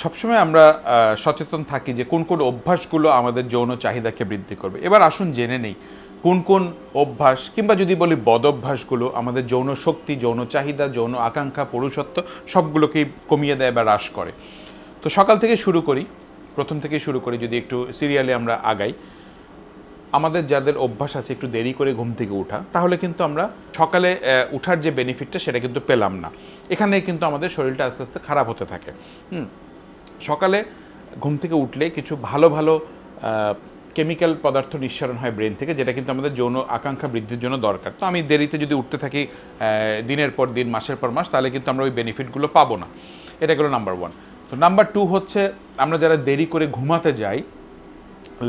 সবসময় আমরা সচেতন থাকি যে কোন কোন অভ্যাসগুলো আমাদের যৌন চাহিদাকে বৃদ্ধি করবে। এবার আসুন জেনে নেই কোন কোন অভ্যাস কিংবা যদি বলি বদ অভ্যাসগুলো আমাদের যৌন শক্তি, যৌন চাহিদা, যৌন আকাঙ্ক্ষা, পুরুষত্ব সবগুলোকেই কমিয়ে দেয় বা হ্রাস করে। তো সকাল থেকে শুরু করি, প্রথম থেকে শুরু করি, যদি একটু সিরিয়ালে আমরা আগাই। আমাদের যাদের অভ্যাস আছে একটু দেরি করে ঘুম থেকে ওঠা, তাহলে কিন্তু আমরা সকালে উঠার যে বেনিফিটটা সেটা কিন্তু পেলাম না। এখানে কিন্তু আমাদের শরীরটা আস্তে আস্তে খারাপ হতে থাকে। সকালে ঘুম থেকে উঠলে কিছু ভালো ভালো কেমিক্যাল পদার্থ নিঃসরণ হয় ব্রেন থেকে, যেটা কিন্তু আমাদের যৌন আকাঙ্ক্ষা বৃদ্ধির জন্য দরকার। তো আমি দেরিতে যদি উঠতে থাকি দিনের পর দিন, মাসের পর মাস, তাহলে কিন্তু আমরা ওই বেনিফিটগুলো পাবো না। এটা গেলো নাম্বার 1। তো নাম্বার 2 হচ্ছে আমরা যারা দেরি করে ঘুমাতে যাই,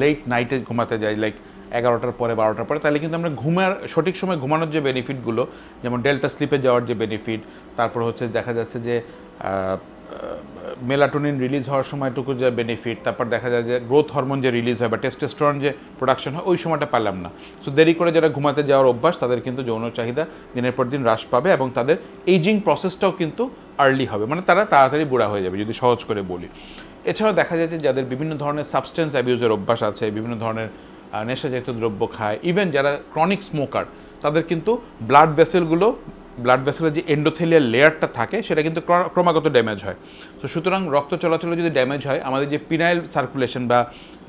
লেট নাইটে ঘুমাতে যাই, লাইক 11টার পরে 12টার পরে, তাহলে কিন্তু আমরা সঠিক সময় ঘুমানোর যে বেনিফিটগুলো, যেমন ডেল্টা স্লিপে যাওয়ার যে বেনিফিট, তারপর হচ্ছে দেখা যাচ্ছে যে মেলাটোনিন রিলিজ হওয়ার সময়টুকু যে বেনিফিট, তারপর দেখা যায় যে গ্রোথ হরমোন যে রিলিজ হয় বা টেস্টোস্টেরন যে প্রোডাকশন হয়, ওই সময়টা পেলাম না। সো দেরি করে যারা ঘুমাতে যাওয়ার অভ্যাস, তাদের কিন্তু যৌন চাহিদা দিনের পর দিন হ্রাস পাবে এবং তাদের এইজিং প্রসেসটাও কিন্তু আর্লি হবে, মানে তারা তাড়াতাড়ি বুড়া হয়ে যাবে, যদি সহজ করে বলি। এছাড়াও দেখা যায় যে যাদের বিভিন্ন ধরনের সাবস্টেন্স অ্যাবিউজের অভ্যাস আছে, বিভিন্ন ধরনের নেশাজাতীয় দ্রব্য খায়, ইভেন যারা ক্রনিক স্মোকার, তাদের কিন্তু ব্লাড ভেসেলের যে এন্ডোথেলিয়াল লেয়ারটা থাকে সেটা কিন্তু ক্রমাগত ড্যামেজ হয়। তো সুতরাং রক্ত চলাচলে যদি ড্যামেজ হয়, আমাদের যে পিনাইল সার্কুলেশন বা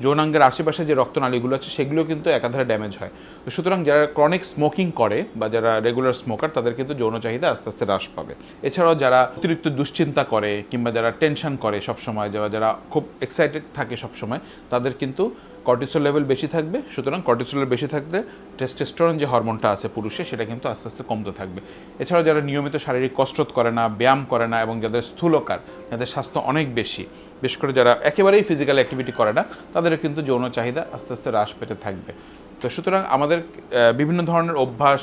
যৌনাঙ্গের আশেপাশে যে রক্তনালীগুলো আছে সেগুলো কিন্তু একাধারে ড্যামেজ হয়। তো সুতরাং যারা ক্রনিক স্মোকিং করে বা যারা রেগুলার স্মোকার, তাদের কিন্তু যৌন চাহিদা আস্তে আস্তে হ্রাস পাবে। এছাড়াও যারা অতিরিক্ত দুশ্চিন্তা করে কিংবা যারা টেনশন করে সবসময়, যারা খুব এক্সাইটেড থাকে সবসময়, তাদের কিন্তু কর্টিসল লেভেল বেশি থাকবে। সুতরাং কর্টিসল বেশি থাকলে টেস্টোস্টেরন যে হরমোনটা আছে পুরুষে, সেটা কিন্তু আস্তে আস্তে কমতে থাকবে। এছাড়াও যারা নিয়মিত শারীরিক কসরত করে না, ব্যায়াম করে না, এবং যাদের স্থূলকার, যাদের স্বাস্থ্য অনেক বেশি, বিশেষ করে যারা একেবারেই ফিজিক্যাল অ্যাক্টিভিটি করে না, তাদের কিন্তু যৌন চাহিদা আস্তে আস্তে হ্রাস পেতে থাকবে। তো সুতরাং আমাদের বিভিন্ন ধরনের অভ্যাস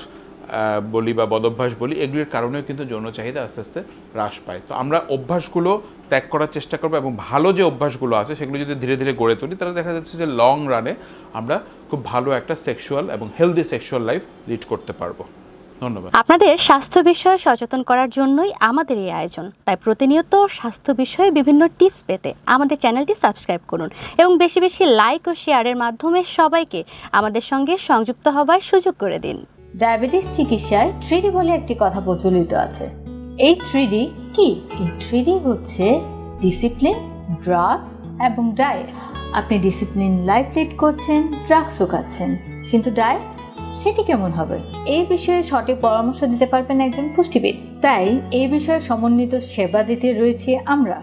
বলি বা বদভ্যাস বলি, এগুলির কারণেও কিন্তু যৌন চাহিদা আস্তে আস্তে হ্রাস পায়। তো আমরা অভ্যাসগুলো ত্যাগ করার চেষ্টা করবো এবং ভালো যে অভ্যাসগুলো আছে সেগুলো যদি ধীরে ধীরে গড়ে তুলি, তাহলে দেখা যাচ্ছে যে লং রানে আমরা খুব ভালো একটা সেক্সুয়াল এবং হেলদি সেক্সুয়াল লাইফ লিড করতে পারবো। ধন্যবাদ। আপনাদের স্বাস্থ্য বিষয়ে সচেতন করার জন্যই আমাদের এই আয়োজন। তাই প্রতিনিয়ত স্বাস্থ্য বিষয়ে বিভিন্ন টিপস পেতে আমাদের চ্যানেলটি সাবস্ক্রাইব করুন এবং বেশি বেশি লাইক ও শেয়ারের মাধ্যমে সবাইকে আমাদের সঙ্গে সংযুক্ত হবার সুযোগ করে দিন। ডায়াবেটিস চিকিৎসায় 3D বলে একটি কথা প্রচলিত আছে। এই 3D কি? এই 3D হচ্ছে ডিসিপ্লিন, ড্রাগ এবং ডায়েট। আপনি ডিসিপ্লিন লাইফ লিড করছেন, ড্রাগসও খাচ্ছেন, কিন্তু ডায়েট সেটি কেমন হবে? এই বিষয়ে সঠিক পরামর্শ দিতে পারবেন একজন পুষ্টিবিদ। তাই এই বিষয়ে সমন্বিত সেবা দিতে রয়েছে আমরা।